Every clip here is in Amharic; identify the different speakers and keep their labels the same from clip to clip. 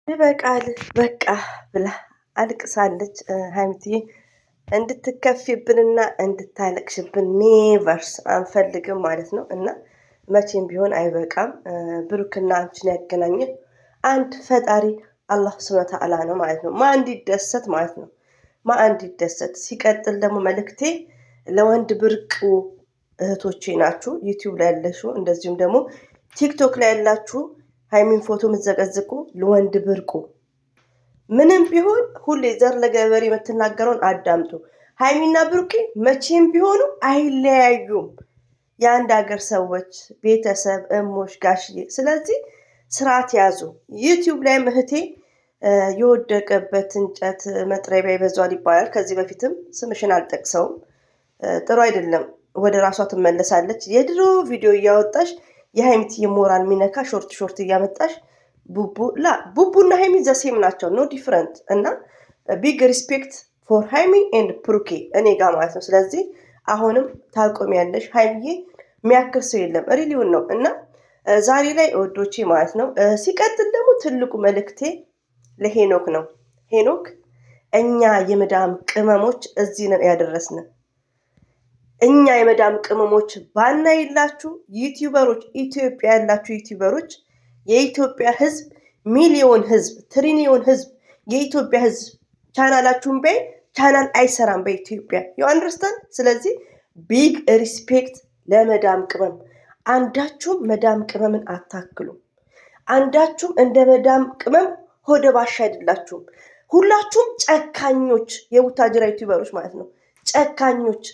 Speaker 1: ይበቃል በቃ ብላ አልቅሳለች። ሀይሚትዬ እንድትከፊብንና እንድታለቅሽብን ኔቨርስ አንፈልግም ማለት ነው። እና መቼም ቢሆን አይበቃም። ብሩክና አንቺን ያገናኘ አንድ ፈጣሪ አላህ ሱብሃነሁ ወተዓላ ነው ማለት ነው። ማን እንዲደሰት ማለት ነው። ማን እንዲደሰት። ሲቀጥል ደግሞ መልእክቴ ለወንድ ብርቁ እህቶቼ ናችሁ፣ ዩቲዩብ ላይ ያለሽው እንደዚሁም ደግሞ ቲክቶክ ላይ ያላችሁ ሀይሚን ፎቶ የምትዘቀዝቁ ለወንድ ብርቁ። ምንም ቢሆን ሁሌ ዘር ለገበሬ የምትናገረውን አዳምጡ። ሀይሚና ብሩኬ መቼም ቢሆኑ አይለያዩም። የአንድ ሀገር ሰዎች፣ ቤተሰብ፣ እሞሽ፣ ጋሽዬ። ስለዚህ ስርዓት ያዙ። ዩቲዩብ ላይ እህቴ የወደቀበት እንጨት መጥረቢያ ይበዛዋል ይባላል። ከዚህ በፊትም ስምሽን አልጠቅሰውም፣ ጥሩ አይደለም። ወደ ራሷ ትመለሳለች። የድሮ ቪዲዮ እያወጣሽ የሀይሚትዬ ሞራል የሚነካ ሾርት ሾርት እያመጣሽ ቡቡና ሀይሚ ዘሴም ናቸው፣ ኖ ዲፍረንት። እና ቢግ ሪስፔክት ፎር ሀይሚ ኤንድ ብሩኬ እኔ ጋር ማለት ነው። ስለዚህ አሁንም ታቆሚያለሽ። ሀይሚዬ የሚያክል ሰው የለም፣ ሪሊውን ነው። እና ዛሬ ላይ ወዶቼ ማለት ነው። ሲቀጥል ደግሞ ትልቁ መልእክቴ ለሄኖክ ነው። ሄኖክ እኛ የመዳም ቅመሞች እዚህ ነው ያደረስን። እኛ የመዳም ቅመሞች ባናይላችሁ ዩቲዩበሮች፣ ኢትዮጵያ ያላችሁ ዩቲዩበሮች፣ የኢትዮጵያ ህዝብ ሚሊዮን ህዝብ ትሪሊዮን ህዝብ የኢትዮጵያ ህዝብ ቻናላችሁን በይ ቻናል አይሰራም በኢትዮጵያ ዩ አንደርስታንድ። ስለዚህ ቢግ ሪስፔክት ለመዳም ቅመም። አንዳችሁም መዳም ቅመምን አታክሉም። አንዳችሁም እንደ መዳም ቅመም ሆደ ባሻ አይደላችሁም። ሁላችሁም ጨካኞች፣ የቡታጅራ ዩቲዩበሮች ማለት ነው። ጨካኞች፣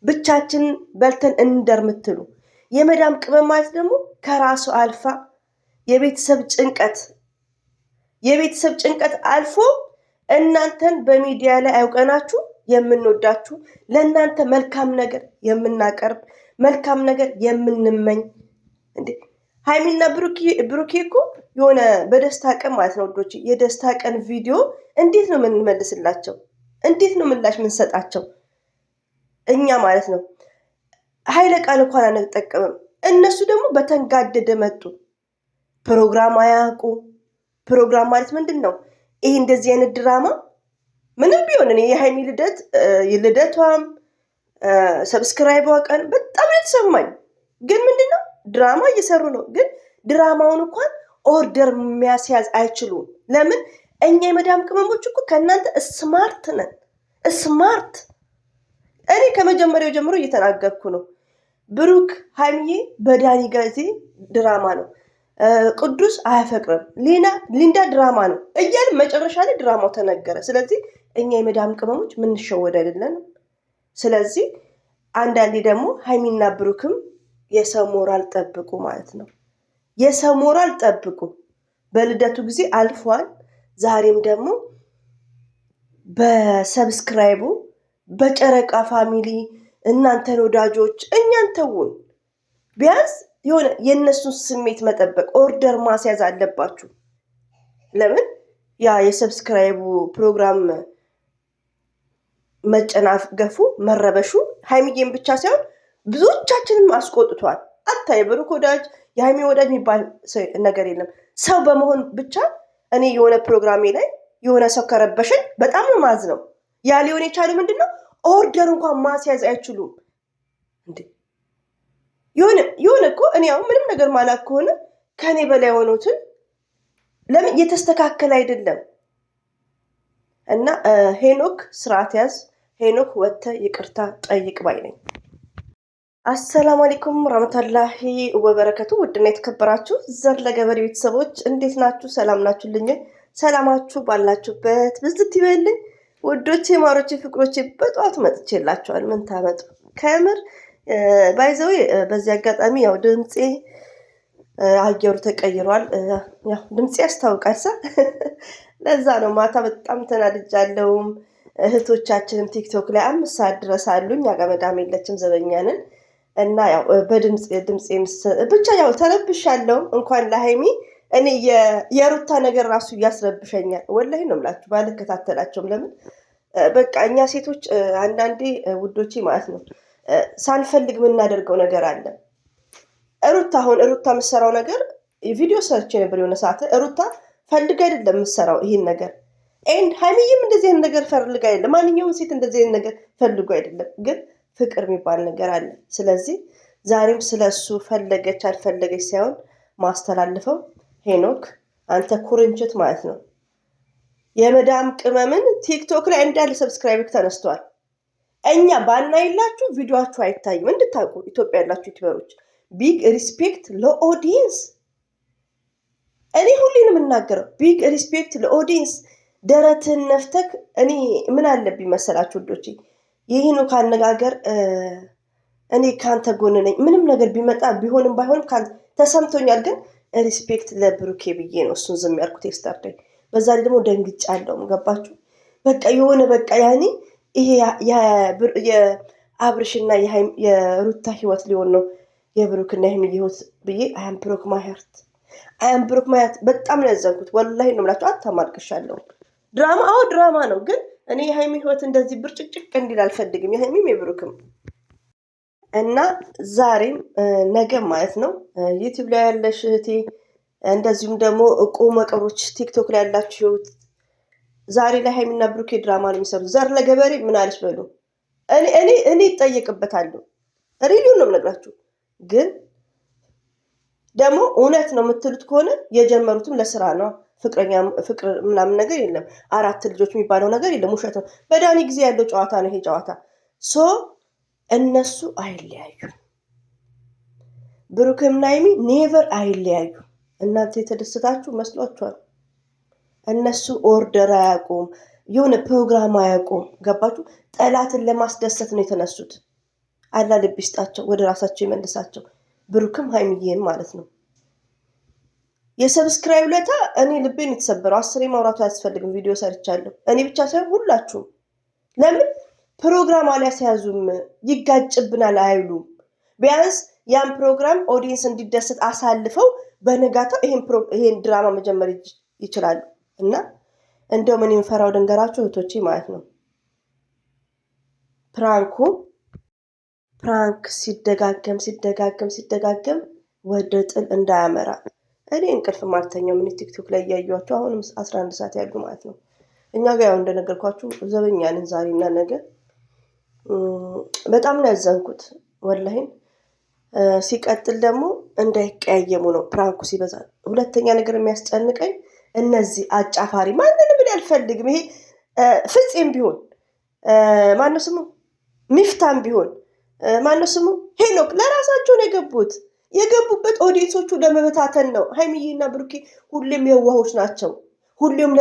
Speaker 1: ብቻችንን በልተን እንደርምትሉ። የመዳም ቅመም ማለት ደግሞ ከራሱ አልፋ የቤተሰብ ጭንቀት አልፎ እናንተን በሚዲያ ላይ አውቀናችሁ የምንወዳችሁ፣ ለእናንተ መልካም ነገር የምናቀርብ፣ መልካም ነገር የምንመኝ። እንዴ ሀይሚና ብሩኬ እኮ የሆነ በደስታ ቀን ማለት ነው ወዶች፣ የደስታ ቀን ቪዲዮ እንዴት ነው የምንመልስላቸው? እንዴት ነው ምላሽ የምንሰጣቸው? እኛ ማለት ነው ኃይለ ቃል እንኳን አንጠቀምም። እነሱ ደግሞ በተንጋደደ መጡ። ፕሮግራም አያውቁ። ፕሮግራም ማለት ምንድን ነው? ይሄ እንደዚህ አይነት ድራማ ምንም ቢሆን እኔ የሀይሚ ልደቷም ሰብስክራይቧ ቀን በጣም የተሰማኝ ግን ምንድን ነው ድራማ እየሰሩ ነው። ግን ድራማውን እንኳን ኦርደር የሚያስያዝ አይችሉም። ለምን? እኛ የመዳም ቅመሞች እኮ ከእናንተ ስማርት ነን። ስማርት እኔ ከመጀመሪያው ጀምሮ እየተናገርኩ ነው። ብሩክ ሀይሚዬ በዳኒ ጊዜ ድራማ ነው፣ ቅዱስ አያፈቅርም፣ ሊንዳ ድራማ ነው እያል መጨረሻ ላይ ድራማው ተነገረ። ስለዚህ እኛ የመዳም ቅመሞች ምንሸወድ አይደለንም። ስለዚህ አንዳንዴ ደግሞ ሀይሚና ብሩክም የሰው ሞራል ጠብቁ ማለት ነው። የሰው ሞራል ጠብቁ። በልደቱ ጊዜ አልፏል። ዛሬም ደግሞ በሰብስክራይቡ በጨረቃ ፋሚሊ እናንተን ወዳጆች እኛን ተውን። ቢያንስ የሆነ የእነሱን ስሜት መጠበቅ ኦርደር ማስያዝ አለባችሁ። ለምን ያ የሰብስክራይቡ ፕሮግራም መጨናገፉ መረበሹ ሀይሚዬን ብቻ ሳይሆን ብዙዎቻችንም አስቆጥቷል። አታ የብሩክ ወዳጅ የሀይሚ ወዳጅ የሚባል ነገር የለም። ሰው በመሆን ብቻ እኔ የሆነ ፕሮግራሜ ላይ የሆነ ሰው ከረበሸኝ በጣም ነው ማዝ ነው። ያ ሊሆን የቻለ ምንድን ነው ኦርደር እንኳን ማስያዝ አይችሉም። እንዴ የሆነ እኮ እኔ አሁን ምንም ነገር ማላክ ከሆነ ከኔ በላይ የሆኑትን ለምን የተስተካከለ አይደለም። እና ሄኖክ ስርዓት ያዝ። ሄኖክ ወጥተህ ይቅርታ ጠይቅ ባይ ነኝ። አሰላሙ አለይኩም ረህመቱላሂ ወበረከቱ። ውድና የተከበራችሁ ዘር ለገበሬ ቤተሰቦች እንዴት ናችሁ? ሰላም ናችሁልኝ? ሰላማችሁ ባላችሁበት ብዝት ይበልኝ። ውዶቼ፣ ማሮቼ፣ ፍቅሮቼ በጠዋቱ መጥቼላችኋል። ምን ታመጡ ከምር ባይዘው። በዚህ አጋጣሚ ያው ድምፄ አየሩ ተቀይሯል። ያው ድምፄ ያስታውቃል። ለዛ ነው ማታ በጣም ተናድጃለሁ። እህቶቻችንም ቲክቶክ ላይ 5 ሰዓት ድረስ አሉ። እኛ ጋር መዳም የለችም፣ ዘበኛንን እና ያው በድምጽ ብቻ ያው ተረብሻለሁ። እንኳን ለሀይሚ እኔ የሩታ ነገር ራሱ እያስረብሸኛል። ወላሂ ነው የምላችሁ ባልከታተላቸውም። ለምን በቃ እኛ ሴቶች አንዳንዴ ውዶቼ ማለት ነው ሳንፈልግ የምናደርገው ነገር አለ። ሩታ የምትሰራው ነገር ቪዲዮ ሰርች ነበር የሆነ ሰዓት ሩታ ፈልጋ አይደለም የምትሰራው ይሄን ነገር። ኤንድ ሀይሚዬም እንደዚህ አይነት ነገር ፈልጋ አይደለም። ማንኛውም ሴት እንደዚህ አይነት ነገር ፈልጎ አይደለም። ግን ፍቅር የሚባል ነገር አለ። ስለዚህ ዛሬም ስለሱ ፈለገች አልፈለገች ሳይሆን ማስተላልፈው ሄኖክ አንተ ኩርንችት ማለት ነው። የመዳም ቅመምን ቲክቶክ ላይ እንዳለ ሰብስክራይብ ተነስተዋል። እኛ ባናይላችሁ ቪዲዮአችሁ አይታይም። እንድታውቁ ኢትዮጵያ ያላችሁ ዩቲዩበሮች ቢግ ሪስፔክት ለኦዲየንስ። እኔ ሁሌ ነው የምናገረው፣ ቢግ ሪስፔክት ለኦዲየንስ። ደረትን ነፍተክ እኔ ምን አለብኝ መሰላችሁ ውዶቼ፣ የሄኖክ አነጋገር እኔ ካንተ ጎን ነኝ። ምንም ነገር ቢመጣ ቢሆንም ባይሆንም ተሰምቶኛል። ግን ሪስፔክት ለብሩኬ ብዬ ነው እሱን ዝም ያልኩት የስታርደኝ። በዛ ላይ ደግሞ ደንግጫለሁ። ገባችሁ? በቃ የሆነ በቃ ያኔ ይሄ የአብርሽና የሩታ ህይወት ሊሆን ነው የብሩክና የሀይሚ ህይወት ብዬ አያም ብሮክ ማይሀርት በጣም ነው ያዘንኩት። ወላሂ ነው የምላችሁ። አታማልቅሻለሁ። ድራማ ድራማ ነው። ግን እኔ የሀይሚ ህይወት እንደዚህ ብርጭቅጭቅ እንዲል አልፈልግም። የሀይሚም የብሩክም እና ዛሬም ነገም ማለት ነው ዩቲዩብ ላይ ያለሽ እህቴ፣ እንደዚሁም ደግሞ ቁም ቀሮች ቲክቶክ ላይ ያላችሁ ዛሬ ላይ ሀይሚና ብሩኬ ድራማ ነው የሚሰሩት። ዘር ለገበሬ ምን አለች በሉ። እኔ ይጠየቅበታለሁ። ሪሊውን ነው የምነግራችሁ። ግን ደግሞ እውነት ነው የምትሉት ከሆነ የጀመሩትም ለስራ ነው። ፍቅር ምናምን ነገር የለም። 4 ልጆች የሚባለው ነገር የለም። ውሸት ነው። በዳኒ ጊዜ ያለው ጨዋታ ነው ይሄ ጨዋታ። እነሱ አይለያዩ። ብሩክም ሀይሚ ኔቨር አይለያዩ። እናንተ የተደሰታችሁ መስሏችኋል። እነሱ ኦርደር አያውቁም፣ የሆነ ፕሮግራም አያውቁም። ገባችሁ? ጠላትን ለማስደሰት ነው የተነሱት። አላ ልብ ይስጣቸው፣ ወደ ራሳቸው ይመልሳቸው። ብሩክም ሀይሚዬም ማለት ነው። የሰብስክራይብ ለታ እኔ ልቤን የተሰበረው 10 ማውራቱ አያስፈልግም። ቪዲዮ ሰርቻለሁ እኔ ብቻ ሳይሆን ሁላችሁም። ለምን ፕሮግራም አልያስያዙም? ይጋጭብናል አይሉም። ቢያንስ ያን ፕሮግራም ኦዲየንስ እንዲደሰት አሳልፈው በነጋታው ይሄን ድራማ መጀመር ይችላሉ። እና እንደው ምን የምፈራው ደንገራችሁ እህቶቼ ማለት ነው፣ ፕራንክ ሲደጋገም ወደ ጥል እንዳያመራ። እኔ እንቅልፍ ማልተኛው ምን ቲክቶክ ላይ እያዩዋቸው አሁንም 11 ሰዓት ያሉ ማለት ነው። እኛ ጋር ያው እንደነገርኳችሁ ዘበኛ ነን ዛሬና ነገ። በጣም ነው ያዘንኩት ወላሂን። ሲቀጥል ደግሞ እንዳይቀያየሙ ነው ፕራንኩ ሲበዛ። ሁለተኛ ነገር የሚያስጨንቀኝ እነዚህ አጫፋሪ ማንንም ምን አልፈልግም። ይሄ ፍፄም ቢሆን ማነው ስሙ ሚፍታም ቢሆን ማነው ስሙ ሄኖክ ለራሳቸው ነው የገቡበት ኦዲየንሶቹ ለመበታተን ነው። ሀይሚዬና ብሩኬ ሁሌም የዋሆች ናቸው። ሁሌም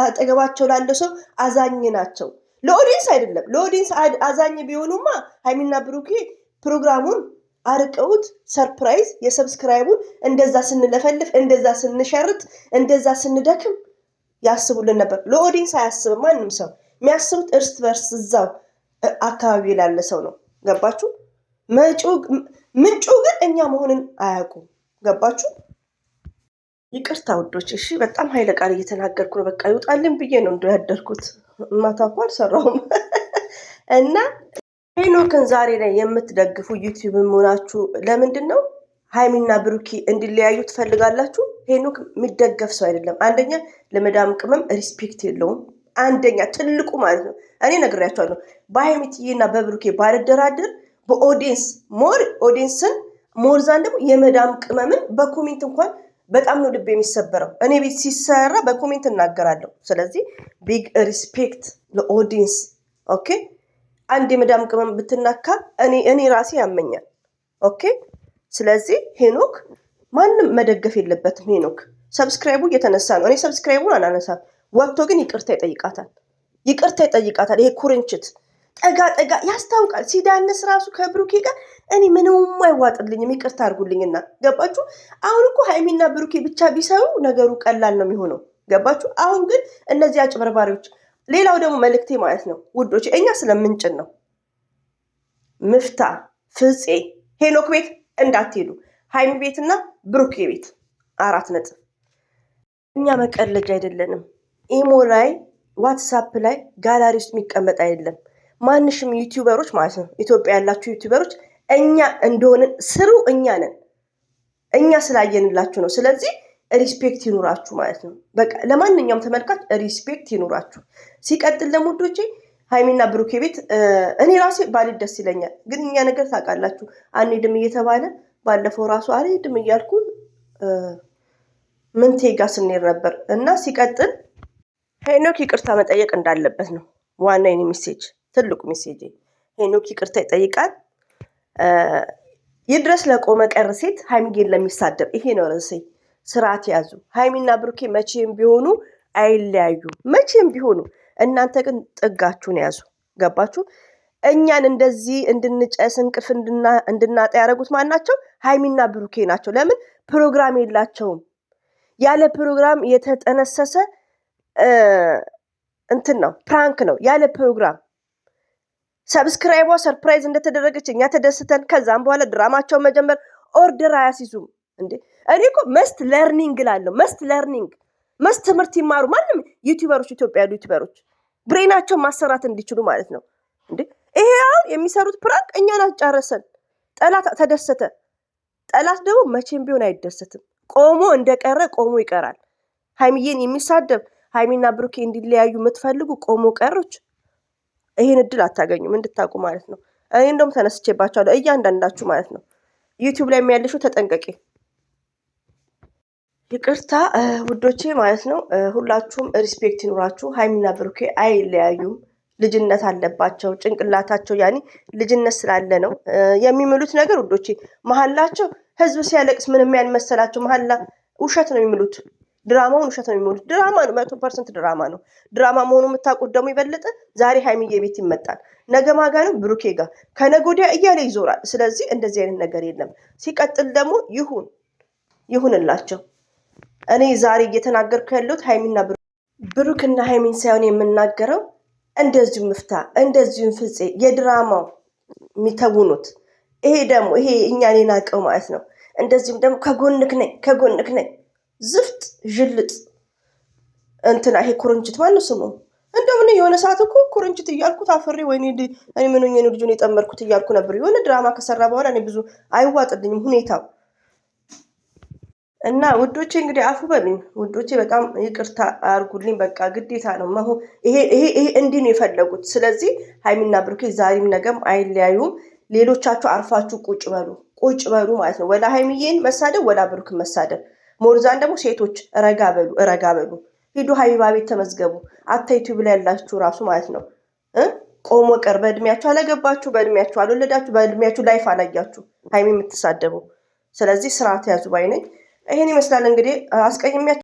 Speaker 1: አጠገባቸው ላለ ሰው አዛኝ ናቸው። ለኦዲየንስ አይደለም። ለኦዲየንስ አዛኝ ቢሆኑማ ሀይሚና ብሩኬ ፕሮግራሙን አርቀውት ሰርፕራይዝ የሰብስክራይቡን እንደዛ ስንለፈልፍ፣ እንደዛ ስንሸርት፣ እንደዛ ስንደክም ያስቡልን ነበር። ለኦዲየንስ አያስብም ማንም ሰው። የሚያስቡት እርስ በርስ እዛው አካባቢ ላለ ሰው ነው። ገባችሁ? ምንጩ ግን እኛ መሆንን አያውቁም። ገባችሁ? ይቅርታ ውዶች። እሺ፣ በጣም ኃይለ ቃል እየተናገርኩ ነው። በቃ ይውጣልን ብዬ ነው እንደው ያደርኩት። ማታ እኮ አልሰራሁም። እና ሄኖክን ዛሬ ላይ የምትደግፉ ዩቲዩብ መሆናችሁ ለምንድን ነው? ሀይሚና ብሩኪ እንዲለያዩ ትፈልጋላችሁ? ሄኖክ የሚደገፍ ሰው አይደለም። አንደኛ ለመዳም ቅመም ሪስፔክት የለውም። አንደኛ ትልቁ ማለት ነው። እኔ ነግሬያቸዋለሁ። በሀይሚትዬና በብሩኬ ባልደራደር በኦዲየንስ ኦዲየንስን ሞርዛን ደግሞ የመዳም ቅመምን በኮሜንት እንኳን በጣም ነው ልብ የሚሰበረው። እኔ ቤት ሲሰራ በኮሜንት እናገራለሁ። ስለዚህ ቢግ ሪስፔክት ለኦዲየንስ። ኦኬ፣ አንድ የመዳም ቅመም ብትናካ እኔ ራሴ ያመኛል። ኦኬ፣ ስለዚህ ሄኖክ ማንም መደገፍ የለበትም። ሄኖክ ሰብስክራይቡ እየተነሳ ነው። እኔ ሰብስክራይቡን አላነሳም። ወጥቶ ግን ይቅርታ ይጠይቃታል። ይሄ ኩርንችት ጠጋ ያስታውቃል። ሲዳነስ ራሱ ከብሩኬ ጋር እኔ ምንም አይዋጥልኝም። ይቅርታ አድርጉልኝና ገባችሁ? አሁን እኮ ሀይሚና ብሩኬ ብቻ ቢሰሩ ነገሩ ቀላል ነው የሚሆነው። ገባችሁ? አሁን ግን እነዚህ አጭበርባሪዎች። ሌላው ደግሞ መልእክቴ ማለት ነው ውዶች፣ እኛ ስለምንጭን ነው ምፍታ ፍፄ ሄኖክ ቤት እንዳትሄዱ። ሀይሚ ቤትና ብሩኬ ቤት 4 ነጥብ። እኛ መቀለጃ አይደለንም። ኢሞ ላይ ዋትሳፕ ላይ ጋላሪ ውስጥ የሚቀመጥ አይደለም። ማንሽም ዩቲዩበሮች ማለት ነው ኢትዮጵያ ያላችሁ ዩቲዩበሮች እኛ እንደሆንን ስሩ። እኛ ነን፣ እኛ ስላየንላችሁ ነው። ስለዚህ ሪስፔክት ይኑራችሁ ማለት ነው። በቃ ለማንኛውም ተመልካች ሪስፔክት ይኑራችሁ። ሲቀጥል ደግሞ ውዶቼ ሀይሚና ብሩኬ ቤት እኔ ራሴ ባልሄድ ደስ ይለኛል። ግን እኛ ነገር ታውቃላችሁ አንሄድም እየተባለ ባለፈው ራሱ አልሄድም እያልኩ ምንቴ ጋር ስንሄድ ነበር። እና ሲቀጥል ሄኖክ ይቅርታ መጠየቅ እንዳለበት ነው ዋና የኔ ሜሴጅ፣ ትልቁ ሜሴጅ። ሄኖክ ይቅርታ ይጠይቃል። ይድረስ ለቆመ ቀር ሴት ሀይሚዬን ለሚሳደብ። ይሄ ነው ርዕሴ። ስርዓት ያዙ። ሀይሚና ብሩኬ መቼም ቢሆኑ አይለያዩም፣ መቼም ቢሆኑ። እናንተ ግን ጥጋችሁን ያዙ። ገባችሁ? እኛን እንደዚህ እንድንጨስ እንቅልፍ እንድናጣ ያደረጉት ማን ናቸው? ሀይሚና ብሩኬ ናቸው። ለምን? ፕሮግራም የላቸውም። ያለ ፕሮግራም የተጠነሰሰ እንትን ነው፣ ፕራንክ ነው ያለ ፕሮግራም። ሰብስክራይቧ ሰርፕራይዝ እንደተደረገች እኛ ተደስተን፣ ከዛም በኋላ ድራማቸውን መጀመር። ኦርደር አያስይዙም እንዴ! እኔ እኮ መስት ለርኒንግ ላለሁ መስት ለርኒንግ መስት ትምህርት ይማሩ። ማንም ዩቲዩበሮች፣ ኢትዮጵያ ያሉ ዩቲዩበሮች ብሬናቸውን ማሰራት እንዲችሉ ማለት ነው እንዴ። ይሄ የሚሰሩት ፕራንክ እኛን አስጨረሰን። ጠላት ተደሰተ። ጠላት ደግሞ መቼም ቢሆን አይደሰትም። ቆሞ እንደቀረ ቆሞ ይቀራል። ሀይሚዬን የሚሳደብ ሀይሚና ብሩኬ እንዲለያዩ የምትፈልጉ ቆሞ ቀሮች ይህን እድል አታገኙም፣ እንድታውቁ ማለት ነው። እኔ እንደውም ተነስቼባቸዋለሁ፣ እያንዳንዳችሁ ማለት ነው። ዩቲዩብ ላይ የሚያልሽው ተጠንቀቂ። ይቅርታ ውዶቼ ማለት ነው። ሁላችሁም ሪስፔክት ይኑራችሁ። ሀይሚና ብሩኬ አይለያዩም። ልጅነት አለባቸው። ጭንቅላታቸው ያኔ ልጅነት ስላለ ነው የሚምሉት ነገር ውዶቼ። መሀላቸው ህዝብ ሲያለቅስ ምንም ያልመሰላቸው መሀላ ውሸት ነው የሚምሉት። ድራማውን ውሸት ነው የሚምሉት። ድራማ ነው፣ 100% ድራማ ነው። ድራማ መሆኑ የምታውቁት ደግሞ ይበልጥ ዛሬ ሀይሚዬ ቤት ይመጣል፣ ነገ ማጋ ነው ብሩኬ ጋር፣ ከነገ ወዲያ እያለ ይዞራል። ስለዚህ እንደዚህ አይነት ነገር የለም። ሲቀጥል ደግሞ ይሁንላቸው። እኔ ዛሬ እየተናገርኩ ያለሁት ሀይሚና ብሩክና ሀይሚን ሳይሆን የምናገረው እንደዚሁ ምፍታ እንደዚሁም ፍፄ የድራማው የሚተውኑት ይሄ እኛን የናቀው ማለት ነው። እንደዚሁም ደግሞ ከጎንክ ነኝ ዝፍጥ ዥልጥ እንትና ይሄ ኩርንችት ማነው ስሙ? እንደምን የሆነ ሰዓት እኮ ኩርንችት እያልኩት አፈሬ ወይኔ እኔ ምን ሆኜ ነው ልጁን የጠመርኩት እያልኩ ነበር። የሆነ ድራማ ከሰራ በኋላ እኔ ብዙ አይዋጥልኝም ሁኔታው እና ውዶቼ እንግዲህ አፉ በሉኝ ውዶቼ፣ በጣም ይቅርታ አርጉልኝ። በቃ ግዴታ ነው። ይሄ እንዲህ ነው የፈለጉት። ስለዚህ ሀይሚና ብሩኬ ዛሬም ነገም አይለያዩም። ሌሎቻችሁ አርፋችሁ ቁጭ በሉ ማለት ነው። ወላ ሀይሚዬን መሳደብ ወላ ብሩክን መሳደብ። ሞርዛን ደግሞ ሴቶች ረጋ በሉ። ሂዱ ሀቢባ ቤት ተመዝገቡ። ዩቲዩብ ላይ ያላችሁ ራሱ ማለት ነው። ቆሞ ቀር በእድሜያችሁ አላገባችሁ፣ በእድሜያችሁ አልወለዳችሁ፣ በእድሜያችሁ ላይፍ አላያችሁ ሀይሚ የምትሳደቡ። ስለዚህ ስርዓት ያዙ ባይ ነኝ። ይሄን ይመስላል እንግዲህ አስቀይሜያችሁ